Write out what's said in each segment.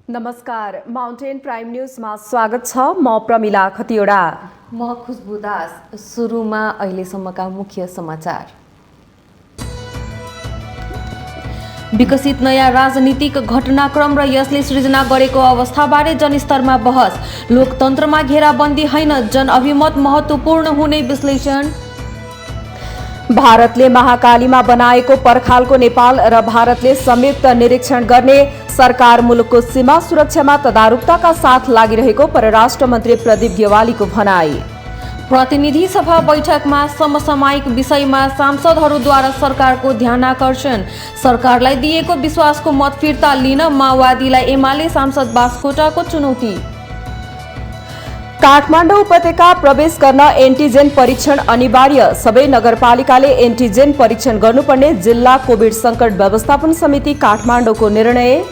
नमस्कार, mountain prime न्यूजमा स्वागत छ। म प्रमिला खतिवडा। म खुशबु दास। सुरुमा अहिलेसम्मका मुख्य समाचार। विकसित नयाँ राजनीतिक घटनाक्रम र यसले सृजना गरेको अवस्थाबारे जनस्तरमा बहस। लोकतन्त्रमा घेराबन्दी होइन, जनअभिमत महत्त्वपूर्ण हुने विश्लेषण। भारतले महाकालीमा बनाएको पर्खालको नेपाल र भारतले संयुक्त निरीक्षण गर्ने। सरकार मुलुकको सीमा सुरक्षामा तदारुकताका साथ लागिरहेको परराष्ट्र मन्त्री प्रदीप गेवालीको भनाई। प्रतिनिधि सभा बैठकमा समसामयिक विषयमा सांसदहरूद्वारा सरकारको ध्यानाकर्षण। सरकारलाई दिएको विश्वासको मत फिर्ता लिन माओवादीलाई एमाले सांसद बास्कोटाको चुनौती। काठमाडौँ उपत्यका प्रवेश गर्न एन्टिजेन परीक्षण अनिवार्य। सबै नगरपालिकाले एन्टिजेन परीक्षण गर्नुपर्ने जिल्ला कोभिड सङ्कट व्यवस्थापन समिति काठमाडौँको निर्णय।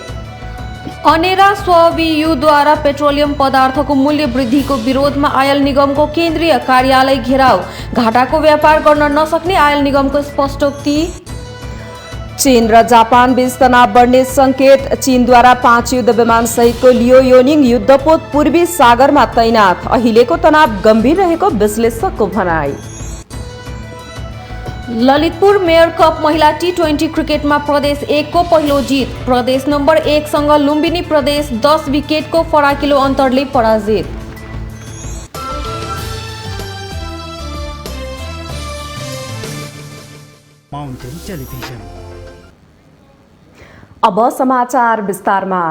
अनेरा स्ववियुद्वारा पेट्रोलियम पदार्थको मूल्य वृद्धिको विरोधमा आयल निगमको केन्द्रीय कार्यालय घेराउ। घाटाको व्यापार गर्न नसक्ने आयल निगमको स्पष्टोक्ति। चीन र जापान बीच तनाव बढ्ने संकेत। चीनद्वारा 5 युद्ध विमान सहितको लियोयोनिङ युद्धपोत पूर्वी सागरमा तैनात। अहिलेको तनाव गम्भीर रहेको विश्लेषकको भनाई। ललितपुर मेयर कप महिला टी20 क्रिकेटमा प्रदेश 1 को पहिलो जित। प्रदेश नम्बर 1 सँग लुम्बिनी प्रदेश 10 विकेटको फराकिलो अन्तरले पराजित। Mountain television. अब समाचार विस्तारमा।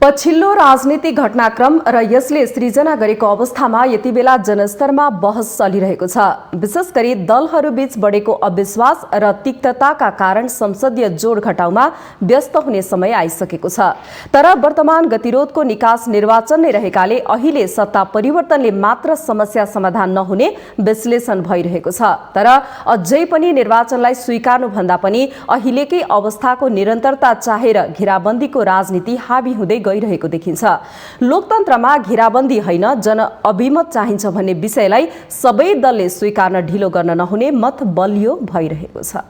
पछिल्लो राजनीतिक घटनाक्रम र यसले सृजना गरेको अवस्थामा यति बेला जनस्तरमा बहस चलिरहेको छ। विशेष गरी दलहरूबीच बढेको अविश्वास र तिक्तताका कारण संसदीय जोड घटाउमा व्यस्त हुने समय आइसकेको छ। तर वर्तमान गतिरोधको निकास निर्वाचन नै रहेकाले अहिले सत्ता परिवर्तनले मात्र समस्या समाधान नहुने विश्लेषण भइरहेको छ। तर अझै पनि निर्वाचनलाई स्वीकार्नुभन्दा पनि अहिलेकै अवस्थाको निरन्तरता चाहेर घेराबन्दीको राजनीति हाबी हुँदै गइरहेको देखिन्छ। लोकतन्त्रमा घेराबन्दी होइन, जनअभिमत चाहिन्छ भन्ने विषयलाई सबै दलले स्वीकार्न ढिलो गर्न नहुने मत बलियो भइरहेको छ।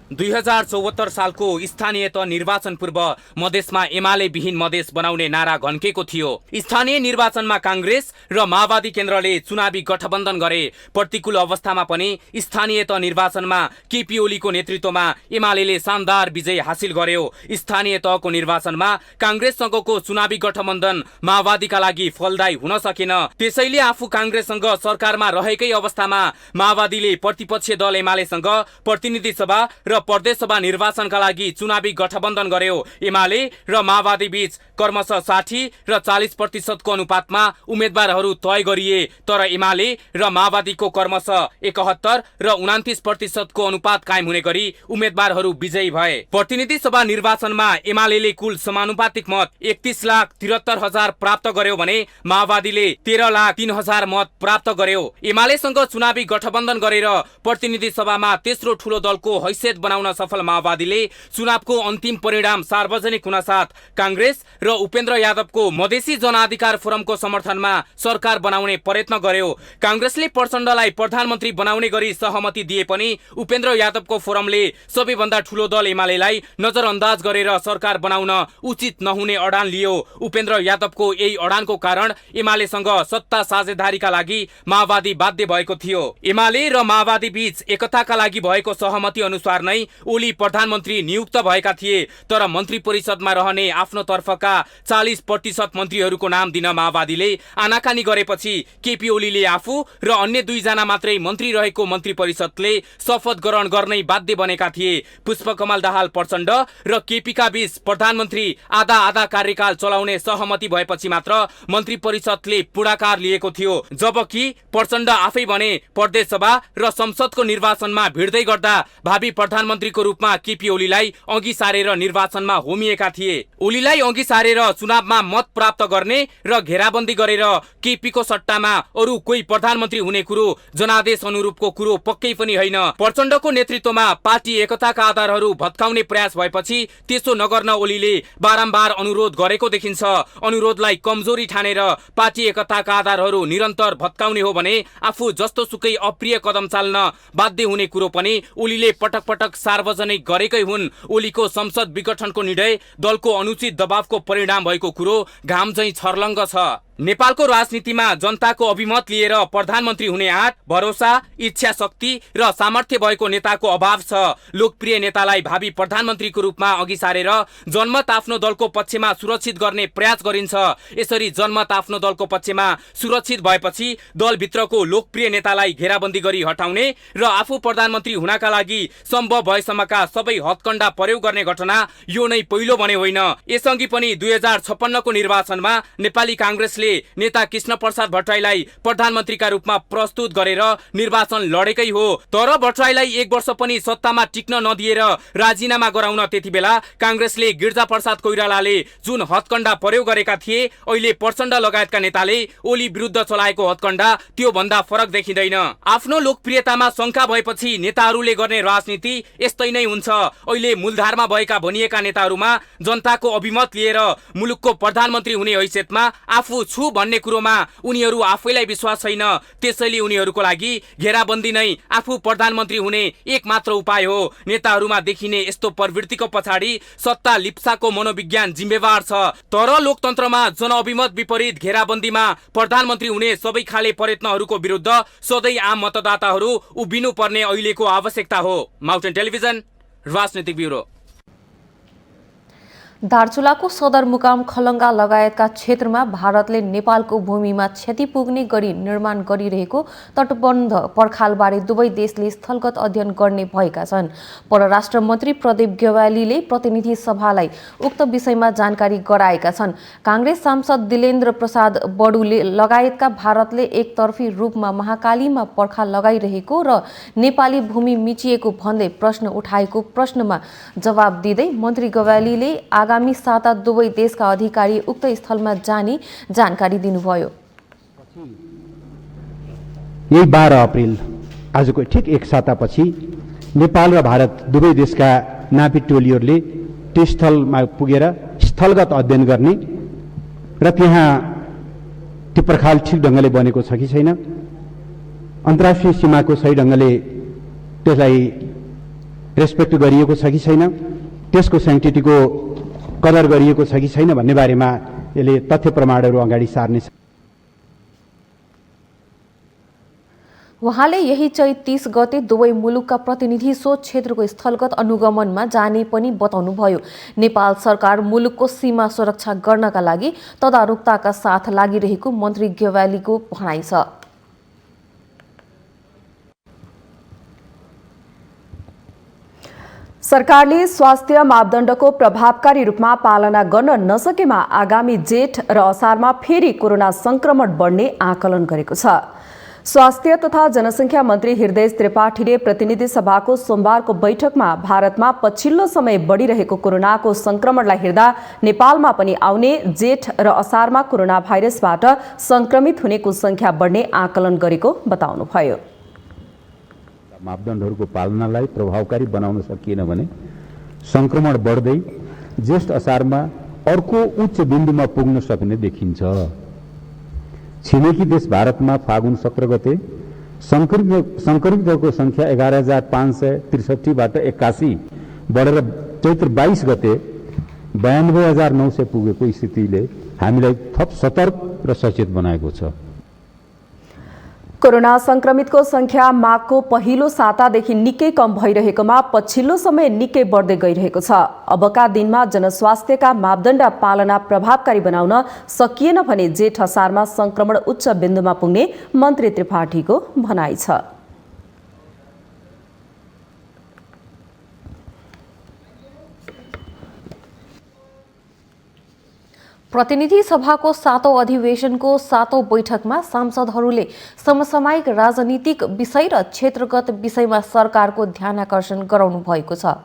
2074 सालको स्थानीय तह निर्वाचन पूर्व मधेसमा एमाले विहीन मधेस बनाउने नारा घन्केको थियो। स्थानीय निर्वाचनमा कांग्रेस र माओवादी केन्द्रले चुनावी गठबन्धन गरे। प्रतिकूल अवस्थामा पनि स्थानीय तह निर्वाचनमा केपी ओलीको नेतृत्वमा एमालेले शानदार विजय हासिल गर्यो। स्थानीय तहको निर्वाचनमा कांग्रेससँगको चुनावी गठबन्धन माओवादीका लागि फलदायी हुन सकेन। त्यसैले आफू कांग्रेससँग सरकारमा रहेकै अवस्थामा माओवादीले प्रतिपक्षी दल एमालेसँग प्रतिनिधि सभा र प्रदेश सभा निर्वाचनका लागि चुनावी गठबन्धन गर्यो। एमाले र माओवादी बीच क्रमशः 60 र 40% अनुपातमा उम्मेद्वारहरू तय गरिए। तर एमाले र माओवादीको क्रमशः 71 र 29% अनुपात कायम हुने गरी उम्मेद्वारहरू विजयी भए। प्रतिनिधि सभा निर्वाचनमा एमालेले कुल समानुपातिक मत 31,73,000 प्राप्त गर्यो भने माओवादीले 13,03,000 मत प्राप्त गर्यो। एमालेसँग चुनावी गठबन्धन गरेर प्रतिनिधि सभामा तेस्रो ठूलो दलको हैसियत बनाउन सफल माओवादीले चुनावको अन्तिम परिणाम सार्वजनिक हुनसाथ कांग्रेस र उपेन्द्र यादवको मधेसी जनअधिकार फोरमको समर्थनमा सरकार बनाउने प्रयत्न गर्यो। कांग्रेसले प्रचण्डलाई प्रधानमन्त्री बनाउने गरी सहमति दिए पनि उपेन्द्र यादवको फोरमले सबैभन्दा ठूलो दल एमालेलाई नजरअन्दाज गरेर सरकार बनाउन उचित नहुने अडान लियो। उपेन्द्र यादवको यही अडानको कारण एमालेसँग सत्ता साझेदारीका लागि माओवादी बाध्य भएको थियो। एमाले र माओवादी बीच एकताका लागि भएको सहमति अनुसार नै ओली प्रधानमन्त्री नियुक्त भएका थिए। तर मन्त्री परिषदमा रहने आफ्नो तर्फका 40% मन्त्रीहरूको नाम दिन माओवादीले आनाकानी गरेपछि केपी ओलीले आफू र अन्य 2 जना मात्रै मन्त्री रहेको मन्त्री परिषदले शपथ ग्रहण गर्नै बाध्य बनेका थिए। पुष्पकमल दाहाल प्रचण्ड र केपीका बीच प्रधानमन्त्री आधा आधा कार्यकाल चलाउने सहमति भएपछि मात्र मन्त्री परिषदले पुढाकार लिएको थियो। जबकि प्रचण्ड आफै भने प्रदेश सभा र संसदको निर्वाचनमा भिड्दै गर्दा भावी प्रधानमन्त्रीको रूपमा केपी ओलीलाई अघि सारेर निर्वाचनमा होमिएका थिए। ओलीलाई अघि सारेर चुनावमा मत प्राप्त गर्ने र घेराबन्दी गरेर केपीको सट्टामा अरू कोही प्रधानमन्त्री हुने कुरो जनादेश अनुरूपको कुरो पक्कै पनि होइन। प्रचण्डको नेतृत्वमा पार्टी एकताका आधारहरू भत्काउने प्रयास भएपछि त्यसो नगर्न ओलीले बारम्बार अनुरोध गरेको देखिन्छ। अनुरोधलाई कमजोरी ठानेर पार्टी एकताका आधारहरू निरन्तर भत्काउने हो भने आफू जस्तो सुकै अप्रिय कदम चाल्न बाध्य हुने कुरो पनि ओलीले पटक पटक पटक सार्वजनिक गरेकै हुन्। ओलीको संसद विघटनको निर्णय दलको अनुचित दबावको परिणाम भएको कुरो घाम झैं छर्लङ्ग छ। नेपालको राजनीतिमा जनताको अभिमत लिएर प्रधानमन्त्री हुने आँट, भरोसा, इच्छा शक्ति र सामर्थ्य भएको नेताको अभाव छ। लोकप्रिय नेतालाई भावी प्रधानमन्त्रीको रूपमा अघि सारेर जनमत आफ्नो दलको पक्षमा सुरक्षित गर्ने प्रयास गरिन्छ। यसरी जनमत आफ्नो दलको पक्षमा सुरक्षित भएपछि दलभित्रको लोकप्रिय नेतालाई घेराबन्दी गरी हटाउने र आफू प्रधानमन्त्री हुनका लागि सम्भव भएसम्मका सबै हत्कण्डा प्रयोग गर्ने घटना यो नै पहिलो भने होइन। यसअघि पनि 2056 को निर्वाचनमा नेपाली कांग्रेसले नेता कृष्ण प्रसाद भट्टराईलाई प्रधानमन्त्रीका रूपमा प्रस्तुत गरेर निर्वाचन लडेकै हो। तर भट्टराईलाई 1 वर्ष पनि सत्तामा टिक्न नदिएर राजीनामा गराउन त्यतिबेला कांग्रेसले गिरिजा प्रसाद कोइरालाले जुन हत्कण्डा प्रयोग गरेका थिए, अहिले प्रचण्ड लगायतका नेताले ओली विरुद्ध चलाएको हत्कण्डा त्यो भन्दा फरक देखिँदैन। आफ्नो लोकप्रियतामा शंका भएपछि नेताहरूले गर्ने राजनीति यस्तै नै हुन्छ। अहिले मूलधारमा भएका भनिएका नेताहरूमा जनताको अभिमत लिएर मुलुकको प्रधानमन्त्री हुने हैसियतमा आफू छु भन्ने कुरोमा उनीहरू आफैलाई विश्वास छैन। त्यसैले उनीहरूको लागि घेराबन्दी नै आफू प्रधानमन्त्री हुने एकमात्र उपाय हो। नेताहरूमा देखिने यस्तो प्रवृत्तिको पछाडि सत्ता लिप्साको मनोविज्ञान जिम्मेवार छ। तर लोकतन्त्रमा जनअभिमत विपरीत घेराबन्दीमा प्रधानमन्त्री हुने सबै खाले प्रयत्नहरूको विरुद्ध सधैँ आम मतदाताहरू उभिनु पर्ने अहिलेको आवश्यकता हो। माउन्टेन टेलिभिजन राजनीतिक ब्युरो। दार्चुलाको सदरमुकाम खलङ्गा लगायतका क्षेत्रमा भारतले नेपालको भूमिमा क्षति पुग्ने गरी निर्माण गरिरहेको तटबन्ध पर्खालबारे दुवै देशले स्थलगत अध्ययन गर्ने भएका छन्। परराष्ट्र मन्त्री प्रदीप ग्यावालीले प्रतिनिधि सभालाई उक्त विषयमा जानकारी गराएका छन्। कांग्रेस सांसद दिलेन्द्र प्रसाद बडुले लगायतका भारतले एकतर्फी रूपमा महाकालीमा पर्खाल लगाइरहेको र नेपाली भूमि मिचिएको भन्दै प्रश्न उठाएको प्रश्नमा जवाब दिँदै मन्त्री ग्यावालीले आगामी साता दुवै देशका अधिकारी उक्त स्थलमा जाने जानकारी दिनुभयो। यही 12 अप्रिल आजको ठिक एक सातापछि नेपाल र भारत दुवै देशका नापित टोलीहरूले त्यो स्थलमा पुगेर स्थलगत अध्ययन गर्ने र त्यहाँ त्यो पर्खाल ठिक ढङ्गले बनेको छ कि छैन, अन्तर्राष्ट्रिय सीमाको सही ढङ्गले त्यसलाई रेस्पेक्ट गरिएको छ कि छैन, त्यसको स्याङ्क्टिटीको कदर गरिएको छ कि छैन भन्ने बारेमा यसले तथ्य प्रमाणहरू अगाडि सार्नेछ। उहाँले यही चैत 30 गते दुवै मुलुकका प्रतिनिधि सो क्षेत्रको स्थलगत अनुगमनमा जाने पनि बताउनुभयो। नेपाल सरकार मुलुकको सीमा सुरक्षा गर्नका लागि तदारुकताका साथ लागिरहेको मन्त्री ग्यावालीको भनाइ छ। सरकारले स्वास्थ्य मापदण्डको प्रभावकारी रूपमा पालना गर्न नसकेमा आगामी जेठ र असारमा फेरि कोरोना संक्रमण बढ्ने आकलन गरेको छ। स्वास्थ्य तथा जनसङ्ख्या मन्त्री हृदय त्रिपाठीले प्रतिनिधि सभाको सोमबारको बैठकमा भारतमा पछिल्लो समय बढिरहेको कोरोनाको संक्रमणलाई हेर्दा नेपालमा पनि आउने जेठ र असारमा कोरोना भाइरसबाट संक्रमित हुनेको संख्या बढ्ने आकलन गरेको बताउनुभयो। मापदण्डहरूको पालनालाई प्रभावकारी बनाउन सकिएन भने संक्रमण बढ्दै ज्येष्ठ असारमा अर्को उच्च बिन्दुमा पुग्न सक्ने देखिन्छ। छिमेकी देश भारतमा फागुन 17 गते संक्रमितहरूको संख्या 11,563 बाट 81 बढेर चैत्र 22 गते 92,900 पुगेको स्थितिले हामीलाई थप सतर्क र सचेत बनाएको छ। कोरोना संक्रमितको संख्या माघको पहिलो सातादेखि निकै कम भइरहेकोमा पछिल्लो समय निकै बढ्दै गइरहेको छ। अबका दिनमा जनस्वास्थ्यका मापदण्ड पालना प्रभावकारी बनाउन सकिएन भने जेठ असारमा संक्रमण उच्च बिन्दुमा पुग्ने मन्त्री त्रिपाठीको भनाइ छ। प्रतिनिधि सभाको 7औं अधिवेशनको 7औं बैठकमा सांसदहरूले समसामयिक राजनीतिक विषय र क्षेत्रगत विषयमा सरकारको ध्यानाकर्षण गराउनु भएको छ।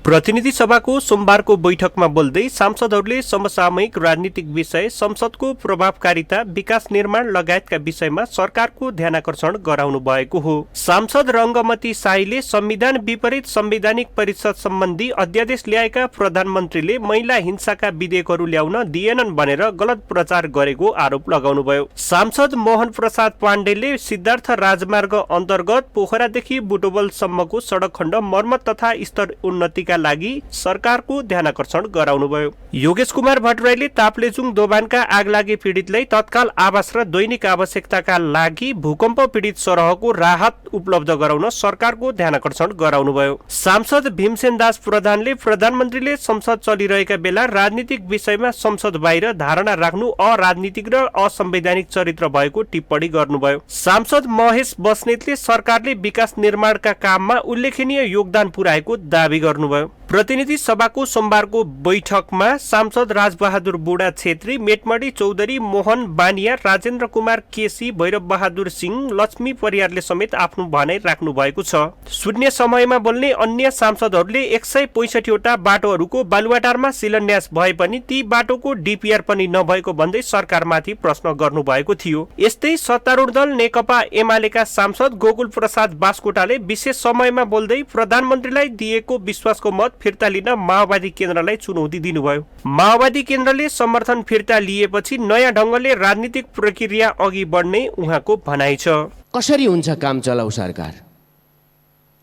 प्रतिनिधि सभाको सोमबारको बैठकमा बोल्दै सांसदहरूले समसामयिक राजनीतिक विषय, संसदको प्रभावकारिता, विकास निर्माण लगायतका विषयमा सरकारको ध्यानाकर्षण गराउनु भएको हो। सांसद रङ्गमती शाहीले संविधान विपरीत संवैधानिक परिषद सम्बन्धी अध्यादेश ल्याएका प्रधानमन्त्रीले महिला हिंसाका विधेयकहरू ल्याउन दिएनन् भनेर गलत प्रचार गरेको आरोप लगाउनुभयो। सांसद मोहन प्रसाद पाण्डेले सिद्धार्थ राजमार्ग अन्तर्गत पोखरादेखि बुटोबलसम्मको सडक खण्ड मर्मत तथा स्तर उन्नतिका लागि सरकारको ध्यानाकर्षण गराउनुभयो। योगेश कुमार भट्टराईले ताप्लेजुङ दोभानका आगलागी पीडितलाई तत्काल आवास र दैनिक आवश्यकताका लागि भूकम्प पीडित सरहको राहत उपलब्ध गराउन सरकारको ध्यानाकर्षण गराउनुभयो। सांसद भीमसेन दास प्रधानले प्रधानमन्त्रीले संसद चलिरहेका बेला राजनीतिक विषयमा संसद बाहिर धारणा राख्नु अराजनीतिक र असंवैधानिक चरित्र भएको टिप्पणी गर्नुभयो। सांसद महेश बस्नेतले सरकारले विकास निर्माणका काममा उल्लेखनीय योगदान पुर्याएको दावी गर्नुभयो। प्रतिनिधि सभाको सोमबारको बैठकमा सांसद राजबहादुर बुढा छेत्री, मेटमणि चौधरी, मोहन बानिया, राजेन्द्र कुमार केसी, भैरव बहादुर सिंह, लक्ष्मी परियारले समेत आफ्नो भनाइ राख्नु भएको छ। शून्य समयमा बोल्ने अन्य सांसदहरूले 165 वटा बाटोहरूको बालुवाटारमा शिलान्यास भए पनि ती बाटोको डीपीआर पनि नभएको भन्दै सरकारमाथि प्रश्न गर्नु भएको थियो। यस्तै सत्तारूढ दल नेकपा एमालेका सांसद गोकुल प्रसाद बास्कोटाले विशेष समयमा बोल्दै प्रधानमन्त्रीलाई दिएको विश्वासको मत फिर्ता लिन माओवादी केन्द्रलाई चुनौती दिनुभयो। माओवादी केन्द्रले समर्थन फिर्ता लिएपछि नयाँ ढङ्गले राजनीतिक प्रक्रिया अघि बढ्ने उहाँको भनाइ छ। कसरी हुन्छ काम चलाउ सरकार?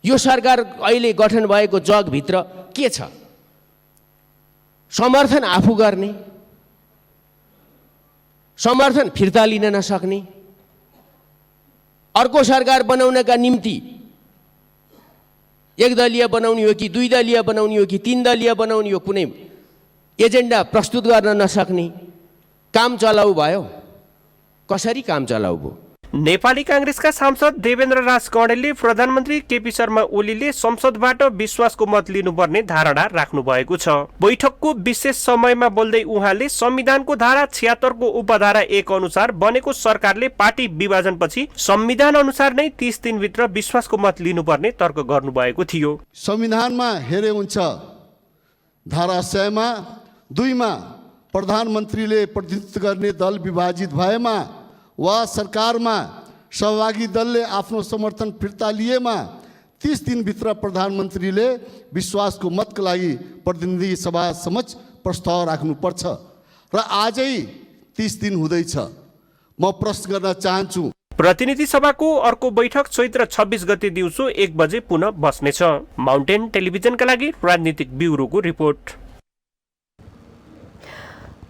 यो सरकार अहिले गठन भएको जगभित्र के छ? समर्थन आफू गर्ने, समर्थन फिर्ता लिन नसक्ने, अर्को सरकार बनाउनका निम्ति एक दलीय बनाउने हो कि दुई दलीय बनाउने हो कि तीन दलीय बनाउने हो, कुनै एजेन्डा प्रस्तुत गर्न नसक्ने काम चलाउ भयो। कसरी काम चलाउ भयो? नेपाली कांग्रेसका सांसद देवेन्द्र राज कौडेलले प्रधानमन्त्री केपी शर्मा ओलीले संसदबाट विश्वासको मत लिनुपर्ने धारणा राख्नु भएको छ। बैठकको विशेष समयमा बोल्दै उहाँले संविधानको धारा 76 को उपधारा 1 अनुसार बनेको सरकारले पार्टी विभाजनपछि संविधान अनुसार नै 30 दिनभित्र विश्वासको मत लिनुपर्ने तर्क गर्नुभएको थियो। संविधानमा हेरे हुन्छ धारा 100 मा 2 मा प्रधानमन्त्रीले प्रतिनिधित्व गर्ने दल विभाजित भएमा वा सरकारमा सहभागी दलले आफ्नो समर्थन फिर्ता लिएमा 30 दिनभित्र प्रधानमन्त्रीले विश्वासको मतका लागि प्रतिनिधि सभा समक्ष प्रस्ताव राख्नुपर्छ र आजै 30 दिन हुँदैछ। म प्रश्न गर्न चाहन्छु। प्रतिनिधि सभाको अर्को बैठक चैत्र 26 गते दिउँसो 1 बजे पुनः बस्नेछ। माउन्टेन टेलिभिजनका लागि राजनीतिक ब्युरोको रिपोर्ट।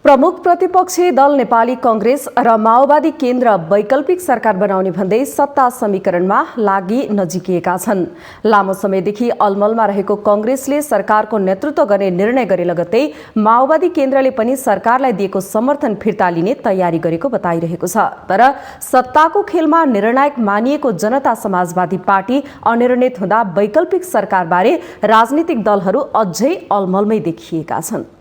प्रमुख प्रतिपक्षी दल नेपाली कांग्रेस र माओवादी केन्द्र वैकल्पिक सरकार बनाउने भन्दै सत्ता समीकरणमा लागि नजिकिएका छन्। लामो समयदेखि अलमलमा रहेको कांग्रेसले सरकारको नेतृत्व गर्ने निर्णय गरे लगत्तै माओवादी केन्द्रले पनि सरकारलाई दिएको समर्थन फिर्ता लिने तयारी गरेको बताइरहेको छ। तर सत्ताको खेलमा निर्णायक मानिएको जनता समाजवादी पार्टी अनिर्णित हुँदा वैकल्पिक सरकारबारे राजनीतिक दलहरू अझै अलमलमै देखिएका छन्।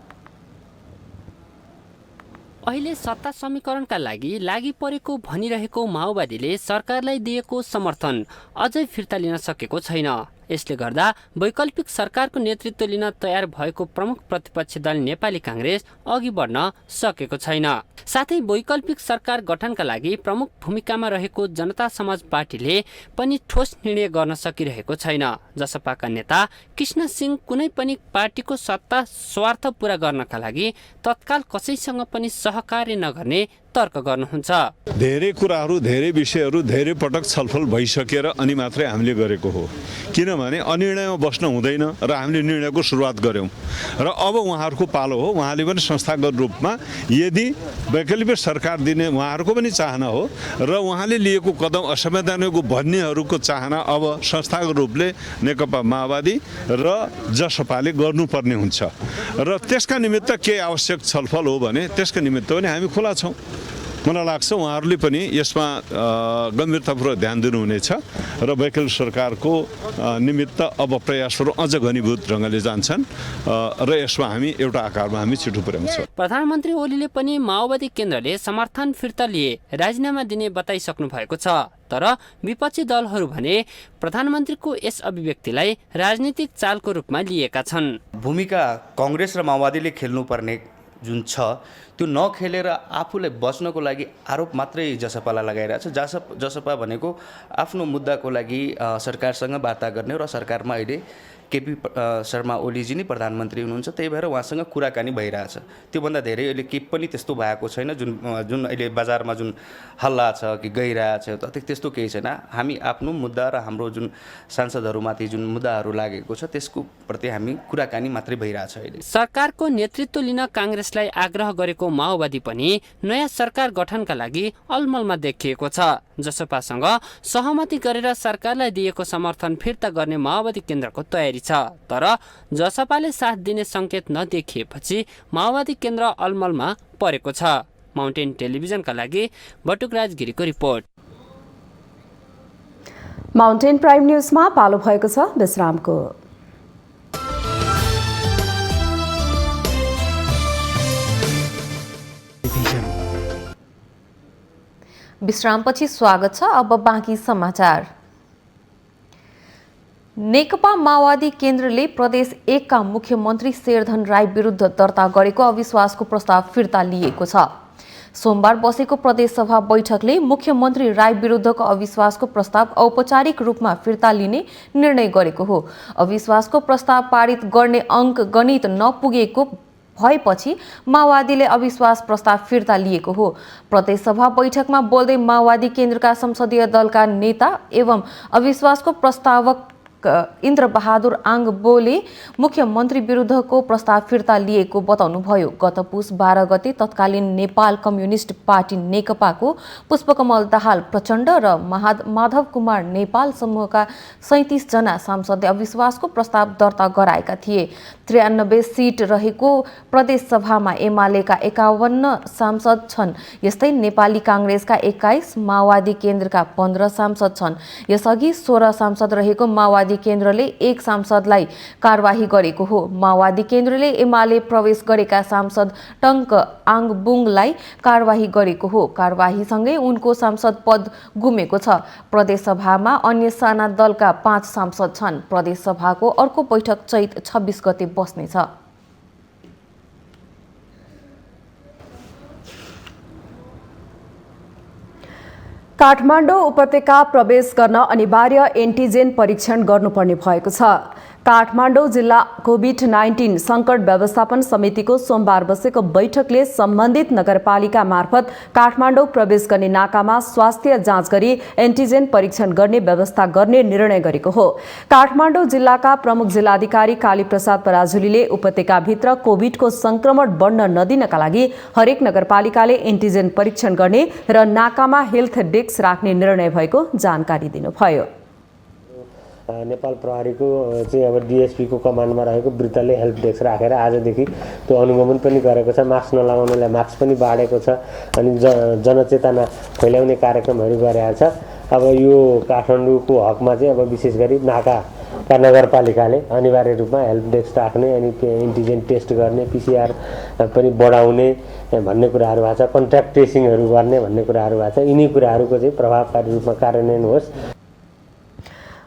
अहिले सत्ता समीकरणका लागि परेको भनिरहेको माओवादीले सरकारलाई दिएको समर्थन अझै फिर्ता लिन सकेको छैन। यसले गर्दा वैकल्पिक सरकारको नेतृत्व लिन तयार भएको प्रमुख प्रतिपक्षी दल नेपाली कांग्रेस अघि बढ्न सकेको छैन। साथै वैकल्पिक सरकार गठनका लागि प्रमुख भूमिकामा रहेको जनता समाज पार्टीले पनि ठोस निर्णय गर्न सकिरहेको छैन। जसपाका नेता कृष्ण सिंह कुनै पनि पार्टीको सत्ता स्वार्थ पूरा गर्नका लागि तत्काल कसैसँग पनि सहकार्य नगर्ने तर्क गर्नुहुन्छ। धेरै कुराहरू, धेरै विषयहरू धेरै पटक छलफल भइसकेर अनि मात्रै हामीले गरेको हो। किनभने अनिर्णयमा बस्न हुँदैन र हामीले निर्णयको सुरुवात गर्यौं र अब उहाँहरूको पालो हो। उहाँले पनि संस्थागत रूपमा यदि वैकल्पिक सरकार दिने उहाँहरूको पनि चाहना हो र उहाँले लिएको कदम असंवैधानिक भन्नेहरूको चाहना अब संस्थागत रूपले नेकपा माओवादी र जसपाले गर्नुपर्ने हुन्छ र त्यसका निमित्त के आवश्यक छलफल हो भने त्यसका निमित्त पनि हामी खुला छौं। मलाई लाग्छ उहाँहरूले पनि यसमा गम्भीरतापूर्वक ध्यान दिनुहुनेछ र वैकल्पिक सरकारको निमित्त अब प्रयासहरू अझ घनीभूत ढङ्गले जान्छन् र यसमा हामी एउटा आकारमा हामी छिटो पुर्याउँछौँ। प्रधानमन्त्री ओलीले पनि माओवादी केन्द्रले समर्थन फिर्ता लिए राजीनामा दिने बताइसक्नु भएको छ। तर विपक्षी दलहरू भने प्रधानमन्त्रीको यस अभिव्यक्तिलाई राजनीतिक चालको रूपमा लिएका छन्। भूमिका कांग्रेस र माओवादीले खेल्नुपर्ने जुन छ त्यो नखेलेर आफूलाई बच्नको लागि आरोप मात्रै जसपालाई लगाइरहेछ। जसपा भनेको आफ्नो मुद्दाको लागि सरकारसँग वार्ता गर्ने र सरकारमा अहिले केपी शर्मा ओलीजी नै प्रधानमन्त्री हुनुहुन्छ, त्यही भएर उहाँसँग कुराकानी भइरहेछ। त्योभन्दा धेरै अहिले केही पनि त्यस्तो भएको छैन। जुन अहिले बजारमा जुन हल्ला छ कि गइरहेछ त्यस्तो केही छैन। हामी आफ्नो मुद्दा र हाम्रो जुन सांसदहरूमाथि जुन मुद्दाहरू लागेको छ त्यसको प्रति हामी कुराकानी मात्रै भइरहेछ। अहिले सरकारको नेतृत्व लिन काङ्ग्रेसलाई आग्रह गरेको माओवादी पनि नयाँ सरकार गठनका लागि अलमलमा देखिएको छ। जसपासँग सहमति गरेर सरकारलाई दिएको समर्थन फिर्ता गर्ने माओवादी केन्द्रको तयारी छ। तर जसपाले साथ दिने संकेत नदेखिएपछि माओवादी केन्द्र अलमलमा परेको छ। माउन्टेन टेलिभिजनका लागि बटुकराज गिरीको रिपोर्ट। माउन्टेन प्राइम न्यूजमा पालो भएको छ विश्रामको। विश्रामपछि स्वागत छ। अब बाँकी समाचार। नेकपा माओवादी केन्द्रले प्रदेश 1 का मुख्यमन्त्री शेरधन राई विरुद्ध दर्ता गरेको अविश्वासको प्रस्ताव फिर्ता लिएको छ। सोमबार बसेको प्रदेश सभा बैठकले मुख्यमन्त्री राई विरुद्धको अविश्वासको प्रस्ताव औपचारिक रूपमा फिर्ता लिने निर्णय गरेको हो। अविश्वासको प्रस्ताव पारित गर्ने अङ्क गणित नपुगेको भएपछि माओवादीले अविश्वास प्रस्ताव फिर्ता लिएको हो। प्रदेश सभा बैठकमा बोल्दै माओवादी केन्द्रका संसदीय दलका नेता एवं अविश्वासको प्रस्तावक इन्द्रबहादुर आङबोले मुख्यमन्त्री विरुद्धको प्रस्ताव फिर्ता लिएको बताउनुभयो। गत पुस 12 गते तत्कालीन नेपाल कम्युनिस्ट पार्टी नेकपाको पुष्पकमल दाहाल प्रचण्ड र माधव कुमार नेपाल समूहका 37 जना सांसदले अविश्वासको प्रस्ताव दर्ता गराएका थिए। 93 सिट रहेको प्रदेश सभामा एमालेका 51 सांसद छन्। यस्तै नेपाली काङ्ग्रेसका 21, माओवादी केन्द्रका 15 सांसद छन्। यसअघि 16 सांसद रहेको माओवादी केन्द्रले 1 सांसदलाई कारवाही गरेको हो। माओवादी केन्द्रले एमाले प्रवेश गरेका सांसद टङ्क आङबुङलाई कारवाही गरेको हो। कारवाहीसँगै उनको सांसद पद गुमेको छ। प्रदेश सभामा अन्य साना दलका 5 सांसद छन्। प्रदेश सभाको अर्को बैठक चैत 26 गते बस्नेछ। काठमाडौँ उपत्यका प्रवेश गर्न अनिवार्य एन्टिजेन परीक्षण गर्नुपर्ने भएको छ। काठमाडौँ जिल्ला कोभिड-19 सङ्कट व्यवस्थापन समितिको सोमबार बसेको बैठकले सम्बन्धित नगरपालिका मार्फत काठमाडौँ प्रवेश गर्ने नाकामा स्वास्थ्य जाँच गरी एन्टिजेन परीक्षण गर्ने व्यवस्था गर्ने निर्णय गरेको हो। काठमाडौँ जिल्लाका प्रमुख जिल्लाधिकारी कालीप्रसाद पराजुलीले उपत्यकाभित्र कोभिडको संक्रमण बढ्न नदिनका लागि हरेक नगरपालिकाले एन्टिजेन परीक्षण गर्ने र नाकामा हेल्थ डेस्क राख्ने निर्णय भएको जानकारी दिनुभयो। नेपाल प्रहरीको चाहिँ अब डिएसपीको कमान्डमा रहेको वृत्तले हेल्प डेस्क राखेर आजदेखि त्यो अनुगमन पनि गरेको छ। मास्क नलाउनेलाई मास्क पनि बाँडेको छ अनि जनचेतना फैलाउने कार्यक्रमहरू गरेको छ। अब यो काठमाडौँको हकमा चाहिँ अब विशेष गरी नाकाका नगरपालिकाले अनिवार्य रूपमा हेल्प डेस्क राख्ने अनि एन्टिजेन टेस्ट गर्ने, पिसिआर पनि बढाउने भन्ने कुराहरू भएको छ। कन्ट्याक्ट ट्रेसिङहरू गर्ने भन्ने कुराहरू भएको छ। यिनी कुराहरूको चाहिँ प्रभावकारी रूपमा कार्यान्वयन होस्।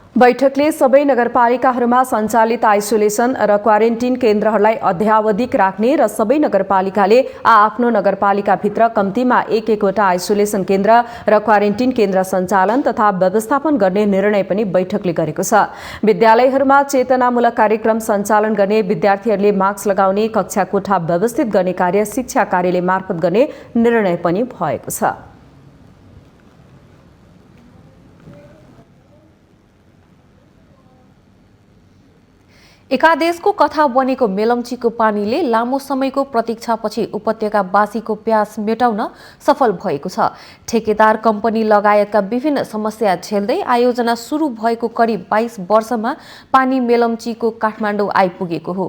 बैठकले सबै नगरपालिकाहरूमा सञ्चालित आइसोलेसन र क्वारेन्टिन केन्द्रहरूलाई अध्यावधिक राख्ने र सबै नगरपालिकाले आफ्नो नगरपालिकाभित्र कम्तीमा एक-एकवटा आइसोलेसन केन्द्र र क्वारेन्टिन केन्द्र सञ्चालन तथा व्यवस्थापन गर्ने निर्णय पनि बैठकले गरेको छ। विद्यालयहरूमा चेतनामूलक कार्यक्रम सञ्चालन गर्ने, विद्यार्थीहरूले मास्क लगाउने, कक्षा कोठा व्यवस्थित गर्ने कार्य शिक्षा कार्यालय मार्फत गर्ने निर्णय पनि भएको छ। एकादेशको कथा बनेको मेलम्चीको पानीले लामो समयको प्रतीक्षापछि उपत्यकावासीको प्यास मेटाउन सफल भएको छ। ठेकेदार कम्पनी लगायतका विभिन्न समस्या झेल्दै आयोजना सुरु भएको करिब 22 वर्षमा पानी मेलम्चीको काठमाडौँ आइपुगेको हो।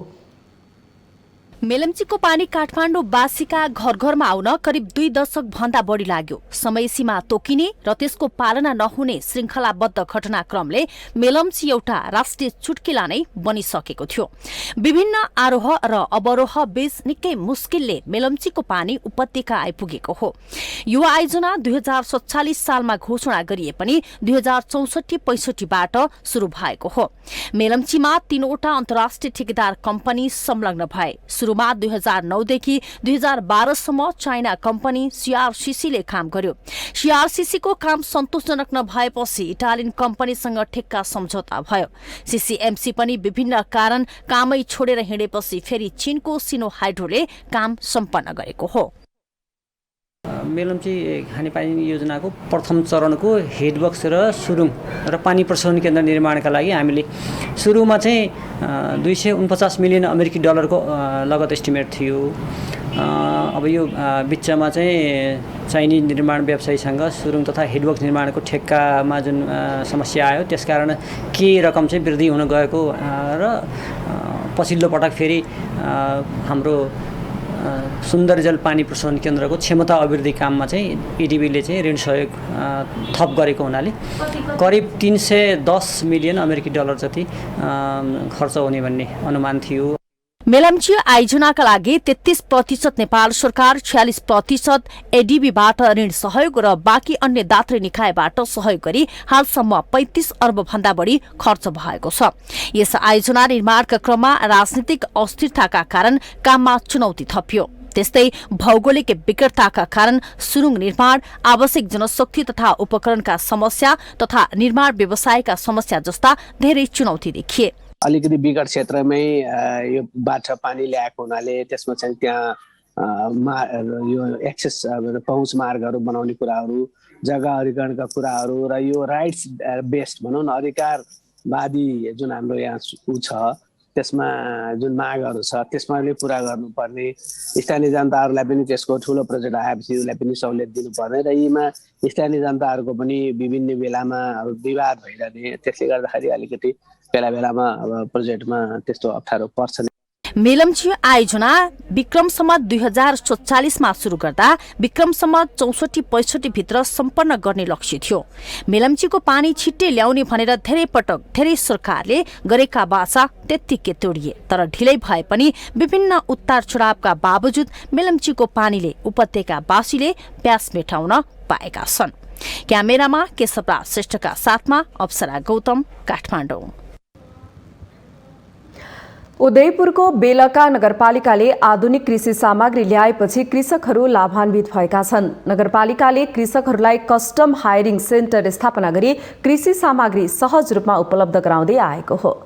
मेलम्चीको पानी काठमाडौँवासीका घर घरमा आउन करिब 2 दशक भन्दा बढी लाग्यो। समय सीमा तोकिने र त्यसको पालना नहुने श्रृङ्खलाबद्ध घटनाक्रमले मेलम्ची एउटा राष्ट्रिय चुट्किला नै बनिसकेको थियो। विभिन्न आरोह र अवरोह बीच निकै मुस्किलले मेलम्चीको पानी उपत्यका आइपुगेको हो। यो आयोजना 2047 सालमा घोषणा गरिए पनि 2064-65 बाट सुरु भएको हो। मेलम्चीमा 3वटा अन्तर्राष्ट्रिय ठेकेदार कम्पनी संलग्न भए। सुरुमा 2009 देखि 2012 सम्म चाइना कम्पनी सीआरसीसी काम गर्यो। सीआरसीसी को काम सन्तोषजनक नभएपछि इटालियन कम्पनीसँग ठेक्का सम्झौता भयो। सीसीएमसी पनि विभिन्न कारण कामै छोडेर हिँडेपछि फेरि चीनको सिनो हाइड्रोले काम सम्पन्न गरेको हो। मेलम्ची खानेपानी योजनाको प्रथम चरणको हेडवर्क्स र सुरुङ र पानी प्रशोधन केन्द्र निर्माणका लागि हामीले सुरुमा चाहिँ 249 मिलियन अमेरिकी डलरको लगत एस्टिमेट थियो। अब यो बिचमा चाहिँ चाइनिज निर्माण व्यवसायीसँग सुरुङ तथा हेडवर्क्स निर्माणको ठेक्कामा जुन समस्या आयो त्यसकारण केही रकम चाहिँ वृद्धि हुन गएको र पछिल्लो पटक फेरि हाम्रो सुन्दर जल पानी प्रशोधन केन्द्रको क्षमता अभिवृद्धि काममा चाहिँ एडिबीले चाहिँ ऋण सहयोग थप गरेको हुनाले करिब 310 मिलियन अमेरिकी डलर जति खर्च हुने भन्ने अनुमान थियो। मेलम्ची आयोजनाका लागि 33% नेपाल सरकार, 46% एडिबीबाट ऋण सहयोग र बाँकी अन्य दात्री निकायबाट सहयोग गरी हालसम्म 35 अर्ब भन्दा बढी खर्च भएको छ। यस आयोजना निर्माणका क्रममा राजनीतिक अस्थिरताका कारण काममा चुनौती थपियो। त्यस्तै भौगोलिक विकटताका कारण सुरुङ निर्माण, आवश्यक जनशक्ति तथा उपकरणका समस्या तथा निर्माण व्यवसायका समस्या जस्ता धेरै चुनौती देखिए। अलिकति विकट क्षेत्रमै यो बाटो पानी ल्याएको हुनाले त्यसमा चाहिँ त्यहाँ यो एक्सेस पहुँच मार्गहरू बनाउने कुराहरू, जग्गा अधिग्रहणका कुराहरू र यो राइट्स बेस्ड भनौँ न अधिकारवादी जुन हाम्रो यहाँ ऊ छ त्यसमा जुन मागहरू छ त्यसमाले पुरा गर्नुपर्ने, स्थानीय जनताहरूलाई पनि त्यसको ठुलो प्रोजेक्ट आएपछि उसलाई पनि सहुलियत दिनुपर्ने र यीमा स्थानीय जनताहरूको पनि विभिन्न बेलामा विवाद भइरहने, त्यसले गर्दाखेरि अलिकति बेला-बेलामा अब प्रोजेक्टमा त्यस्तो अप्ठ्यारो पर्छ। मेलम्ची आयोजना विक्रम सम्वत 2047 मा सुरु गर्दा विक्रम सम्वत 64-65 भित्र सम्पन्न गर्ने लक्ष्य थियो। मेलम्चीको पानी छिट्टै ल्याउने भनेर धेरै पटक धेरै सरकारले गरेका वाचा त्यत्तिकै तोडिए। तर ढिलै भए पनि विभिन्न उतार चढावका बावजुद मेलम्चीको पानीले उपत्यकावासीले प्यास मेटाउन पाएका छन्। क्यामेरामा केशवराज श्रेष्ठका साथमा अप्सरा गौतम, काठमाडौँ। उदयपुरको बेलका नगरपालिकाले आधुनिक कृषि सामग्री ल्याएपछि कृषकहरू लाभान्वित भएका छन्। नगरपालिकाले कृषकहरूलाई कस्टम हायरिङ सेन्टर स्थापना गरी कृषि सामग्री सहज रूपमा उपलब्ध गराउँदै आएको हो।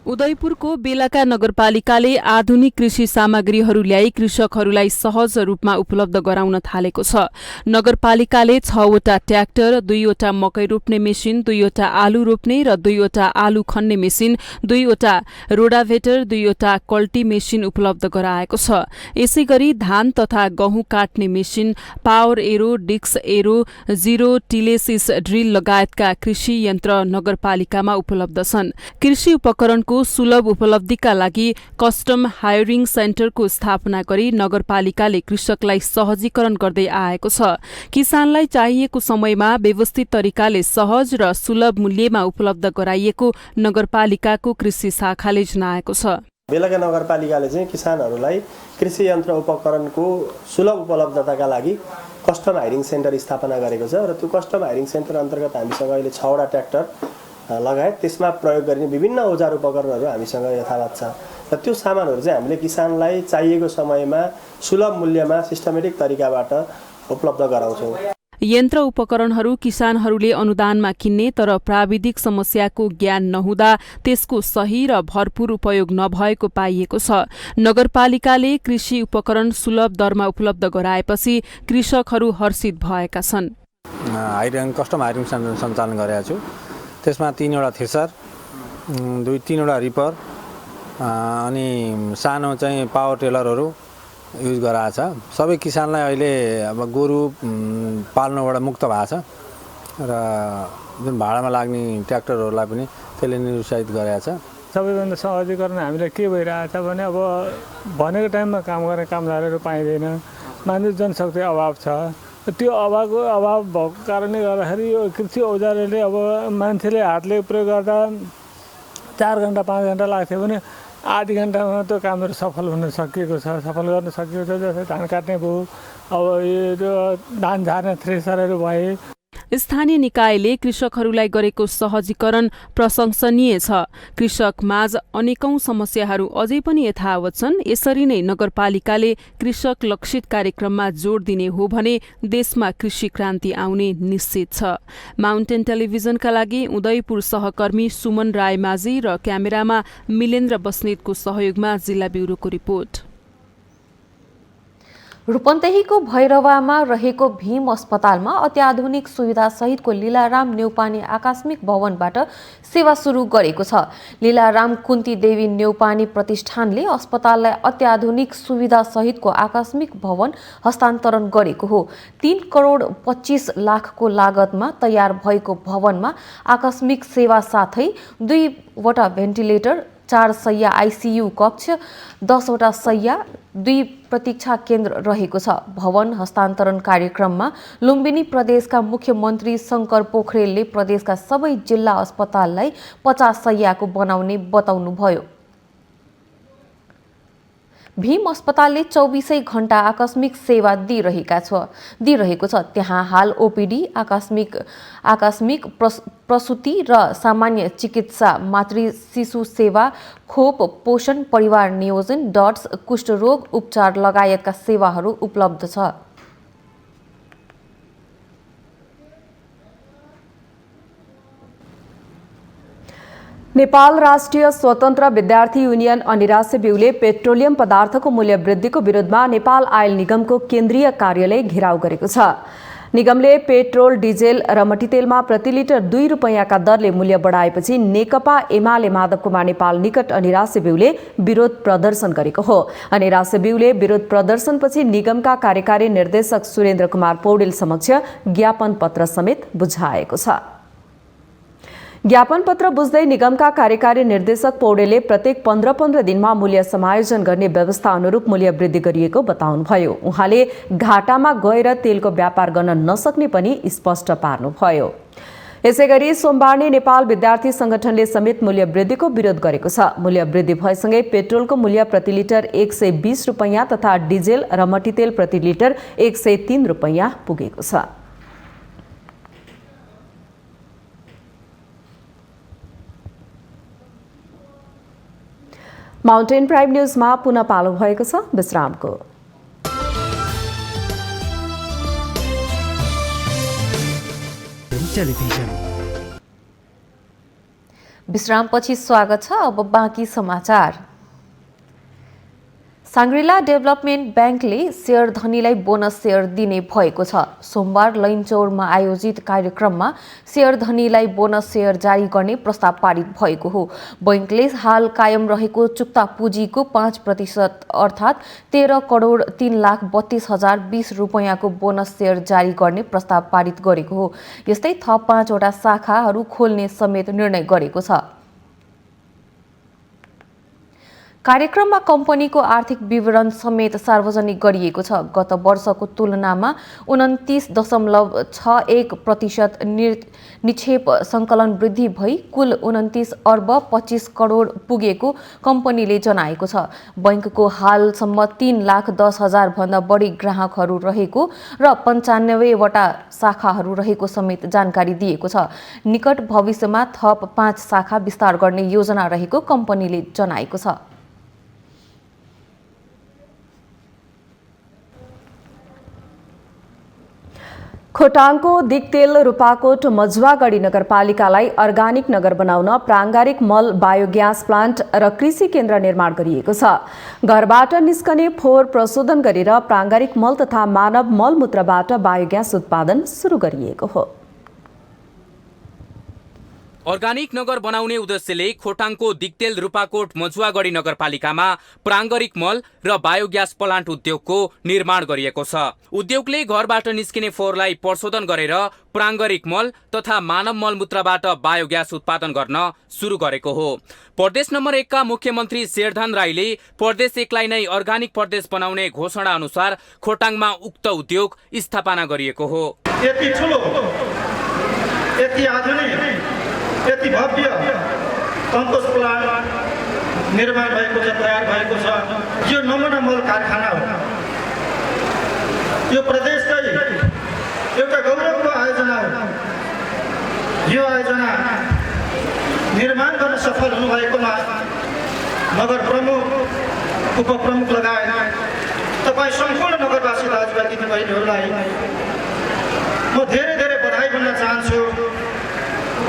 उदयपुरको बेलका नगरपालिकाले आधुनिक कृषि सामग्रीहरू ल्याई कृषकहरूलाई सहज रूपमा उपलब्ध गराउन थालेको छ। नगरपालिकाले 6वटा ट्र्याक्टर, 2वटा मकै रोप्ने मेसिन, 2वटा आलु रोप्ने र 2वटा आलु खन्ने मेसिन, 2वटा रोडाभेटर, 2वटा कल्टी मेसिन उपलब्ध गराएको छ। यसैगरी धान तथा गहुँ काट्ने मेसिन, पावर एरो, डिक्स एरो, जिरो टिलेसिस ड्रिल लगायतका कृषि यन्त्र नगरपालिकामा उपलब्ध छन्। कृषि उपकरणको सुलभ उपलब्धिका लागि कस्टम हायरिङ सेन्टरको स्थापना गरी नगरपालिकाले कृषकलाई सहजीकरण गर्दै आएको छ। किसानलाई चाहिएको समयमा व्यवस्थित तरिकाले सहज र सुलभ मूल्यमा उपलब्ध गराइएको नगरपालिकाको कृषि शाखाले जनाएको छ। बेलका नगरपालिकाले चाहिँ किसानहरूलाई कृषि यन्त्र उपकरणको सुलभ उपलब्धताका लागि कस्टम हायरिङ सेन्टर स्थापना गरेको छ र त्यो कस्टम हायरिङ सेन्टर अन्तर्गत हामीसँग अहिले 6वटा ट्र्याक्टर लगायत त्यसमा प्रयोग गरिने विभिन्न औजार उपकरणहरू हामीसँग यथावत छ र त्यो सामानहरू चाहिँ हामीले किसानलाई चाहिएको समयमा सुलभ मूल्यमा सिस्टमेटिक तरिकाबाट उपलब्ध गराउँछौँ। यन्त्र उपकरणहरू किसानहरूले अनुदानमा किन्ने तर प्राविधिक समस्याको ज्ञान नहुँदा त्यसको सही र भरपूर उपयोग नभएको पाइएको छ। नगरपालिकाले कृषि उपकरण सुलभ दरमा उपलब्ध गराएपछि कृषकहरू हर्षित भएका छन्। कस्टम हायरिङ सेन्टर सञ्चालन गरेका छु। त्यसमा 3वटा थ्रेसर, 2-3वटा रिपर अनि सानो चाहिँ पावर टेलरहरू युज गराएको छ। सबै किसानलाई अहिले अब गोरु पाल्नबाट मुक्त भएको छ र जुन भाडामा लाग्ने ट्र्याक्टरहरूलाई पनि त्यसले निरुत्साहित गरेको छ। सबैभन्दा सहजीकरण हामीलाई के भइरहेछ भने अब भनेको टाइममा काम गर्ने कामदारहरू पाइँदैन, मानव जनशक्ति अभाव छ। त्यो अभाव भएको कारणले गर्दाखेरि यो कृषि औजारहरूले अब मान्छेले हातले प्रयोग गर्दा 4 घन्टा 5 घन्टा लाग्थ्यो भने आधी घन्टामा त्यो कामहरू सफल गर्न सकिएको छ। जस्तै धान काट्ने भयो, अब यो धान झार्ने थ्रेसरहरू भए। स्थानीय निकायले कृषकहरूलाई गरेको सहजीकरण प्रशंसनीय छ। कृषक माझ अनेकौं समस्याहरू अझै पनि यथावत छन्। यसरी नै नगरपालिकाले कृषक लक्षित कार्यक्रममा जोड दिने हो भने देशमा कृषि क्रान्ति आउने निश्चित छ। माउन्टेन टेलिभिजनका लागि उदयपुर सहकर्मी सुमन रायमाझी र क्यामेरामा मिलेन्द्र बस्नेतको सहयोगमा जिल्ला ब्युरोको रिपोर्ट। रूपन्देहीको भैरवामा रहेको भीम अस्पतालमा अत्याधुनिक सुविधा सहितको लीलाराम न्यौपाने आकस्मिक भवनबाट सेवा सुरु गरेको छ। लीलाराम कुन्ती देवी न्यौपाने प्रतिष्ठानले अस्पताललाई अत्याधुनिक सुविधा सहितको आकस्मिक भवन हस्तान्तरण गरेको हो। 3 करोड 25 लाखको लागतमा तयार भएको भवनमा आकस्मिक सेवा साथै 2 वटा भेन्टिलेटर, 4 शय्या आइसियु कक्ष, 10 वटा शय्या, 2 प्रतीक्षा केन्द्र रहेको छ। भवन हस्तान्तरण कार्यक्रममा लुम्बिनी प्रदेशका मुख्यमन्त्री शङ्कर पोखरेलले प्रदेशका सबै जिल्ला अस्पताललाई 50 शय्याको बनाउने बताउनुभयो। भीम अस्पतालले 24 घण्टा आकस्मिक सेवा दिइरहेको छ। त्यहाँ हाल ओपीडी, आकस्मिक प्रसुति र सामान्य चिकित्सा, मातृ शिशु सेवा, खोप, पोषण, परिवार नियोजन, डट्स, कुष्ठरोग उपचार लगायतका सेवाहरू उपलब्ध छ। नेपाल राष्ट्रिय स्वतन्त्र विद्यार्थी युनियन अनिराश्य ब्यूले पेट्रोलियम पदार्थको मूल्य वृद्धिको विरुद्धमा नेपाल आयल निगमको केन्द्रीय कार्यालय घेराउ गरेको छ। निगमले पेट्रोल, डिजेल र मट्टीतेलमा प्रति लिटर 2 रुपैयाँका दरले मूल्य बढाएपछि नेकपा एमाले माधव कुमार नेपाल निकट अनिराश्य ब्यूले विरोध प्रदर्शन गरेको हो। अनिराश्य ब्यूले विरोध प्रदर्शनपछि निगमका कार्यकारी निर्देशक सुरेन्द्र कुमार पौडेल समक्ष ज्ञापन पत्र समेत बुझाएको छ। ज्ञापन पत्र बुझ्दै निगमका कार्यकारी निर्देशक पौडेलले प्रत्येक 15-15 दिनमा मूल्य समायोजन गर्ने व्यवस्था अनुरूप मूल्य वृद्धि गरिएको बताउनुभयो। उहाँले घाटामा गएर तेलको व्यापार गर्न नसक्ने पनि स्पष्ट पार्नुभयो। यसैगरी सोमबार नै नेपाल विद्यार्थी संगठनले समेत मूल्य वृद्धिको विरोध गरेको छ। मूल्य वृद्धि भएसँगै पेट्रोलको मूल्य प्रति लिटर 120 रुपैयाँ तथा डिजेल र मट्टीतेल प्रति लिटर 103 रुपैयाँ पुगेको छ। माउन्टेन प्राइम न्यूजमा पुनः पालो भएको छ विश्रामको। विश्रामपछि स्वागत छ। अब बाँकी समाचार। साङ्ग्रिला डेभलपमेन्ट ब्याङ्कले शेयर धनीलाई बोनस शेयर दिने भएको छ। सोमबार लैनचौरमा आयोजित कार्यक्रममा शेयर धनीलाई बोनस शेयर जारी गर्ने प्रस्ताव पारित भएको हो। बैङ्कले हाल कायम रहेको चुक्ता पुँजीको 5% अर्थात् 13 करोड 3,32,020 रुपैयाँको बोनस शेयर जारी गर्ने प्रस्ताव पारित गरेको हो। यस्तै थप 5 वटा शाखाहरू खोल्ने समेत निर्णय गरेको छ। कार्यक्रममा कम्पनीको आर्थिक विवरण समेत सार्वजनिक गरिएको छ। गत वर्षको तुलनामा 29.61% निक्षेप सङ्कलन वृद्धि भई कुल 29 अर्ब 25 करोड पुगेको कम्पनीले जनाएको छ। बैङ्कको हालसम्म 3,10,000 भन्दा बढी ग्राहकहरू रहेको र 95 वटा शाखाहरू रहेको समेत जानकारी दिएको छ। निकट भविष्यमा थप 5 शाखा विस्तार गर्ने योजना रहेको कम्पनीले जनाएको छ। खोटाङको दिगतेल रूपाकोट मजुवागढी नगरपालिकालाई अर्गानिक नगर बनाउन प्राङ्गारिक मल बायोग्यास प्लान्ट र कृषि केन्द्र निर्माण गरिएको छ। घरबाट निस्कने फोहोर प्रशोधन गरेर प्राङ्गारिक मल तथा मानव मलमूत्रबाट बायोग्यास उत्पादन सुरु गरिएको हो। अर्गानिक नगर बनाउने उद्देश्यले खोटाङको दिक्तेल रूपाकोट मजुवागढी नगरपालिकामा प्राङ्गरिक मल र बायोग्यास प्लान्ट उद्योगको निर्माण गरिएको छ। उद्योगले घरबाट निस्किने फोहोरलाई प्रशोधन गरेर प्राङ्गरिक मल तथा मानव मलमूत्रबाट बायोग्यास उत्पादन गर्न सुरु गरेको हो। प्रदेश नम्बर 1 का मुख्यमन्त्री शेरधन राईले प्रदेश 1 लाई नै अर्गानिक प्रदेश बनाउने घोषणा अनुसार खोटाङमा उक्त उद्योग स्थापना गरिएको हो। यति ठुलो, यति आधुनिक, यति भव्य कम्पोस्ट प्लान्ट निर्माण भएको छ, तयार भएको छ। यो नमुना मल कारखाना हो। यो प्रदेशकै एउटा गौरवको आयोजना हो। यो आयोजना निर्माण गर्न सफल हुनुभएकोमा नगर प्रमुख, उपप्रमुख लगायत तपाईँ सम्पूर्ण नगरवासी दाजुभाइ दिदीबहिनीहरूलाई म धेरै धेरै बधाई भन्न चाहन्छु,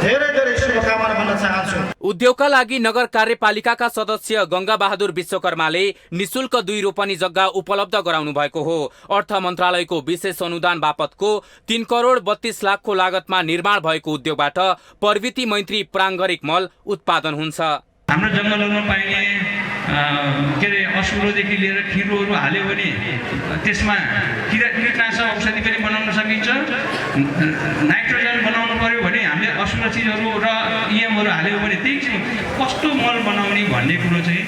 धेरै धेरै शुभकामना भन्न चाहन्छु। उद्योगका लागि नगर कार्यपालिकाका सदस्य गंगा बहादुर विश्वकर्माले निशुल्क 2 रोपनी जग्गा उपलब्ध गराउनु भएको हो। अर्थ मन्त्रालयको विशेष अनुदान बापतको 3 करोड 32 लाखको लागतमा निर्माण भएको उद्योगबाट प्रवृत्ति मैत्री प्राङ्गरिक मल उत्पादन हुन्छ। हाम्रो जङ्गलहरूमा पाइने के अरे असुरोदेखि लिएर खिरोहरू हाल्यो भने त्यसमा कीटनाशक औषधि पनि बनाउन सकिन्छ। नाइट्रोजन बनाउनु पर्यो भने हामीले असुरो चिजहरू र इएमहरू हाल्यो भने त्यही चाहिँ कस्तो मल बनाउने भन्ने कुरो चाहिँ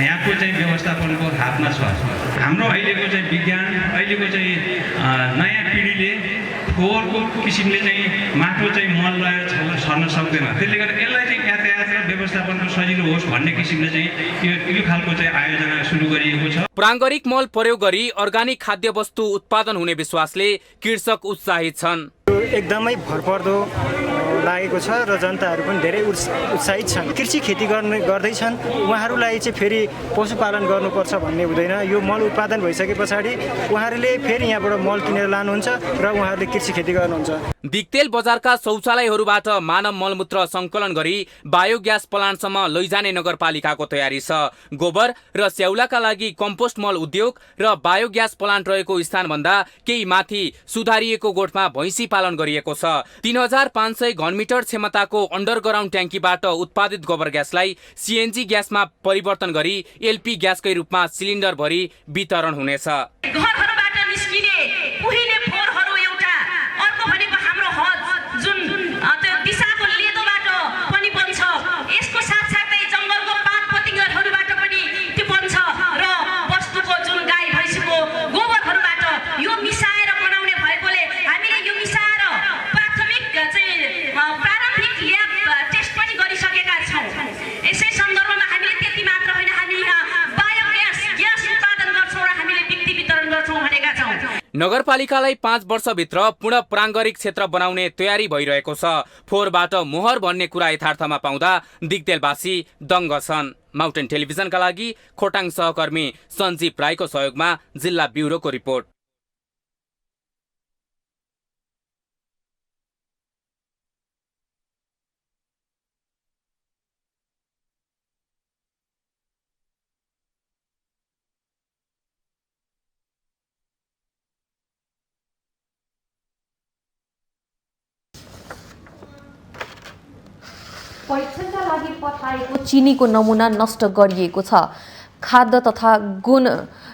यहाँको चाहिँ व्यवस्थापनको हातमा छ। हाम्रो अहिलेको चाहिँ विज्ञान, अहिलेको चाहिँ नयाँ पिँढीले फोहोरको किसिमले चाहिँ माटो चाहिँ मल लगाएर छर्न सक्दैन। त्यसले गर्दा यसलाई चाहिँ यातायात र व्यवस्थापनको सजिलो होस् भन्ने किसिमले चाहिँ यो खालको चाहिँ आयोजना सुरु गरिएको छ। प्राङ्गरिक मल प्रयोग गरी अर्गानिक खाद्य वस्तु उत्पादन हुने विश्वासले कृषक उत्साहित छन्। एकदमै भरपर्दो लागेको छ र जनताहरू पनि धेरै उत्साहित छन्। कृषि खेती गर्दैछन्, उहाँहरूलाई चाहिँ फेरि पशुपालन गर्नुपर्छ भन्ने हुँदैन। यो मल उत्पादन भइसके पछाडि उहाँहरूले फेरि यहाँबाट मल किनेर लानुहुन्छ र उहाँहरूले कृषि खेती गर्नुहुन्छ। दिक्तेल बजारका शौचालयहरूबाट मानव मलमूत्र सङ्कलन गरी बायोग्यास प्लान्टसम्म लैजाने नगरपालिकाको तयारी छ। गोबर र स्याउलाका लागि कम्पोस्ट मल उद्योग र बायोग्यास प्लान्ट रहेको स्थानभन्दा केही माथि सुधारिएको गोठमा भैँसी पालन गरिएको छ। 3500 घनमिटर क्षमताको अन्डरग्राउन्ड ट्याङ्कीबाट उत्पादित गोबर ग्यासलाई सीएनजी ग्यासमा परिवर्तन गरी एलपी ग्यासकै रूपमा सिलिन्डर भरी वितरण हुनेछ। घरहरूबाट निस्किने पुहिने फोहोरहरू एउटा, अर्को भनेको हाम्रो हज जुन दिशाको लेदोबाट पनि बन्छ। यसको साथसाथै जङ्गलको पात पतिङ्गरहरूबाट पनि त्यो बन्छ र वस्तुको जुन गाई भैँसीको गोबरहरूबाट यो मिसाएर बनाउने भएकोले हामीले यो मिसाएर प्रारम्भिक ल्याब टेस्ट पनि गरिसकेका छौँ। यसै सन्दर्भमा हामीले त्यति मात्र होइन, हामी यहाँ बायोग्यास ग्यास उत्पादन गर्छौँ र हामीले बिक्री वितरण गर्छौँ भनेका छौँ। नगरपालिकालाई 5 वर्षभित्र पुनः प्राङ्गरिक क्षेत्र बनाउने तयारी भइरहेको छ। फोहोरबाट मोहर भन्ने कुरा यथार्थमा पाउँदा दिक्तेलवासी दङ्ग छन्। माउन्टेन टेलिभिजनका लागि खोटाङ सहकर्मी सञ्जीव राईको सहयोगमा जिल्ला ब्युरोको रिपोर्ट। परीक्षणका लागि पठाएको चिनीको नमुना नष्ट गरिएको छ। खाद्य तथा गुण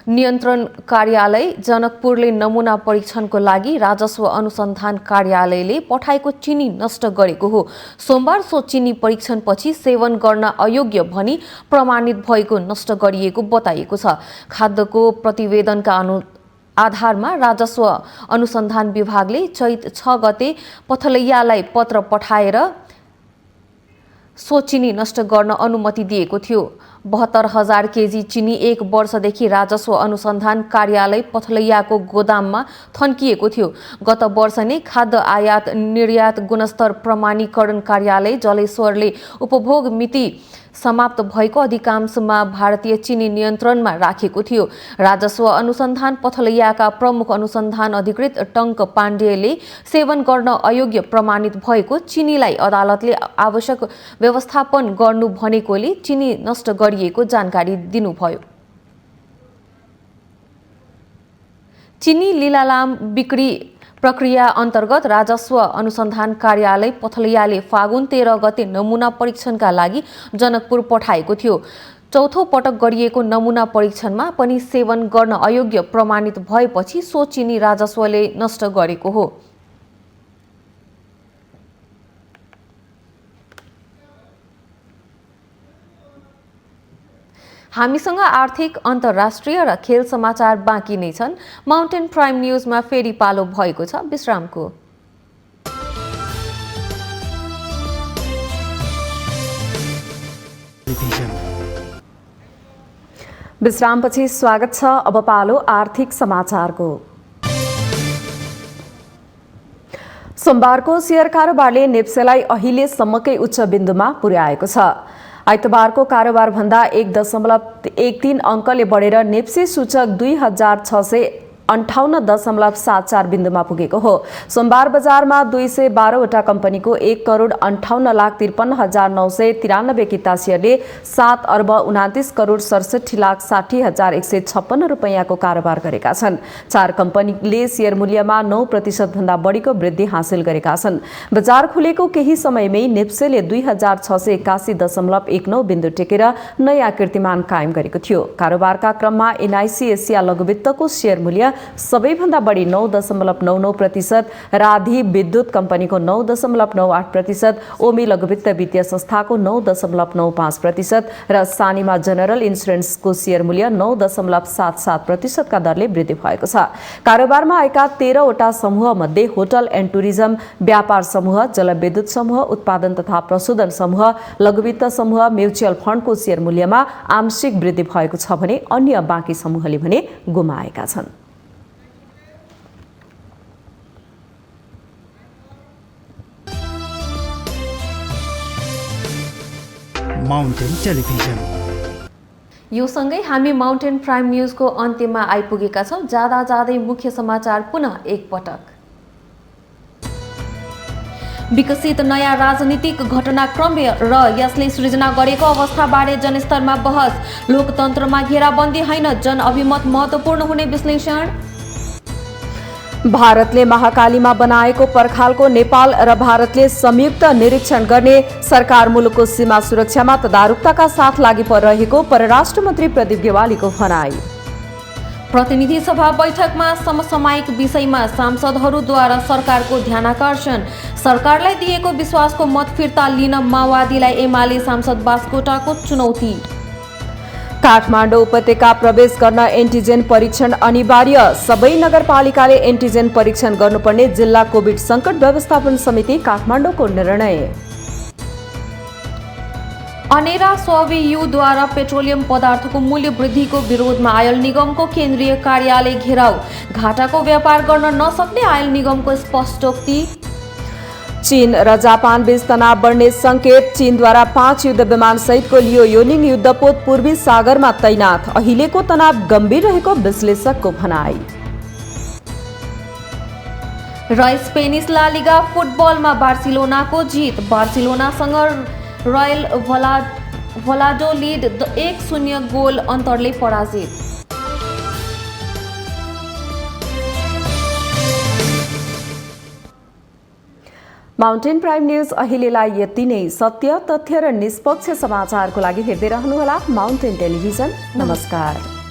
नियन्त्रण कार्यालय जनकपुरले नमुना परीक्षणको लागि राजस्व अनुसन्धान कार्यालयले पठाएको चिनी नष्ट गरेको हो। सोमबार सो चिनी परीक्षणपछि सेवन गर्न अयोग्य भनी प्रमाणित भएको नष्ट गरिएको बताइएको छ। खाद्यको प्रतिवेदनका आधारमा राजस्व अनुसन्धान विभागले चैत 6 गते पथलैयालाई पत्र पठाएर सो चिनी नष्ट गर्न अनुमति दिएको थियो। 72,000 केजी चिनी 1 वर्षदेखि राजस्व अनुसन्धान कार्यालय पथलैयाको गोदाममा थन्किएको थियो। गत वर्ष नै खाद्य आयात निर्यात गुणस्तर प्रमाणीकरण कार्यालय जलेश्वरले उपभोग मिति समाप्त भएको अधिकांशमा भारतीय चिनी नियन्त्रणमा राखेको थियो। राजस्व अनुसन्धान पथलैयाका प्रमुख अनुसन्धान अधिकृत टङ्क पाण्डेले सेवन गर्न अयोग्य प्रमाणित भएको चिनीलाई अदालतले आवश्यक व्यवस्थापन गर्नु भनेकोले चिनी नष्ट गरिएको जानकारी दिनुभयो। चिनी लिलालाम बिक्री प्रक्रिया अन्तर्गत राजस्व अनुसन्धान कार्यालय पथलैयाले फागुन 13 गते नमुना परीक्षणका लागि जनकपुर पठाएको थियो। चौथो पटक गरिएको नमुना परीक्षणमा पनि सेवन गर्न अयोग्य प्रमाणित भएपछि सो चिनी राजस्वले नष्ट गरेको हो। हामीसँग आर्थिक अन्तर्राष्ट्रिय र खेल समाचार बाँकी नै छन्। माउन्टेन प्राइम न्युजमा फेरि पालो भएको छ विश्रामको। विश्रामपछि स्वागत छ। अब पालो आर्थिक समाचारको। सोमबारको शेयर कारोबारले नेप्सेलाई अहिलेसम्मकै उच्च बिन्दुमा पुर्याएको छ। आइतबारको कारोबार भन्दा 1.13 अङ्कले बढेर नेप्से सूचक 2658.74 बिन्दुमा पुगेको हो। सोमबार बजारमा 212 वटा कम्पनीको 1,58,53,993 किता शेयरले 7,29,67,60,156 रुपैयाँको कारोबार गरेका छन्। 4 कम्पनीले शेयर मूल्यमा 9% भन्दा बढीको वृद्धि हासिल गरेका छन्। बजार खुलेको केही समयमै नेप्सेले 2681.19 बिन्दु टेकेर नयाँ कीर्तिमान कायम गरेको थियो। कारोबारका क्रममा एनआइसी एसिया लघुवित्तको शेयर मूल्य सबैभन्दा बढी 9.99%, राधी विद्युत कम्पनीको 9.98%, ओमी लघुवित्त वित्तीय संस्थाको 9.95% र सानिमा जनरल इन्सुरेन्सको शेयर मूल्य 9.77% का दरले वृद्धि भएको छ। कारोबारमा आएका 13 वटा समूह मध्ये होटल एन्ड टुरिज्म, व्यापार समूह, जलविद्युत समूह, उत्पादन तथा प्रशोधन समूह, लघुवित्त समूह, म्युचुअल फन्डको शेयर मूल्यमा आंशिक वृद्धि भएको छ भने अन्य बाँकी समूहले भने गुमाएका छन्। Mountain television. यो सँगै हामी माउन्टेन प्राइम न्युजको अन्त्यमा आइपुगेका छौं। जाँदै मुख्य समाचार पुनः एकपटक। विकसित नयाँ राजनीतिक घटनाक्रम र यसले सृजना गरेको अवस्थाबारे जनस्तरमा बहस। लोकतन्त्रमा घेराबन्दी होइन, जनअभिमत महत्त्वपूर्ण हुने विश्लेषण। भारतले महाकालीमा बनाएको पर्खालको नेपाल र भारतले संयुक्त निरीक्षण गर्ने, सरकार मुलुकको सीमा सुरक्षामा तदारुकताका साथ लागि परिरहेको परराष्ट्र मन्त्री प्रदीप गेवालीको भनाई। प्रतिनिधि सभा बैठकमा समसामयिक विषयमा सांसदहरूद्वारा सरकारको ध्यानाकर्षण। सरकारलाई दिएको विश्वासको मत फिर्ता लिन माओवादीलाई एमाले सांसद बास्कोटाको चुनौती। काठमाडौँ उपत्यका प्रवेश गर्न एन्टिजेन परीक्षण अनिवार्य, सबै नगरपालिकाले एन्टिजेन परीक्षण गर्नुपर्ने जिल्ला कोभिड संकट व्यवस्थापन समिति काठमाडौँको निर्णय। अनेरा स्ववियुद्वारा पेट्रोलियम पदार्थको मूल्य वृद्धिको विरोधमा आयल निगमको केन्द्रीय कार्यालय घेराउ। घाटाको व्यापार गर्न नसक्ने आयल निगमको स्पष्टोक्ति। चीन र जापान बीच तनाव बढ्ने संकेत। चीनद्वारा 5 युद्ध विमान सहितको लियो योनिङ युद्धपोत पूर्वी सागरमा तैनात। अहिलेको तनाव गम्भीर रहेको विश्लेषकको भनाई। र स्पेनिस ला लिगा फुटबलमा बार्सिलोनाको जित। बार्सिलोनासँग रोयल भलाडोलिड 1-0 गोल अन्तरले पराजित। माउन्टेन प्राइम न्युज अहिलेलाई यति नै। सत्य, तथ्य र निष्पक्ष समाचारको लागि हेर्दै रहनुहोला माउन्टेन टेलिभिजन। नमस्कार।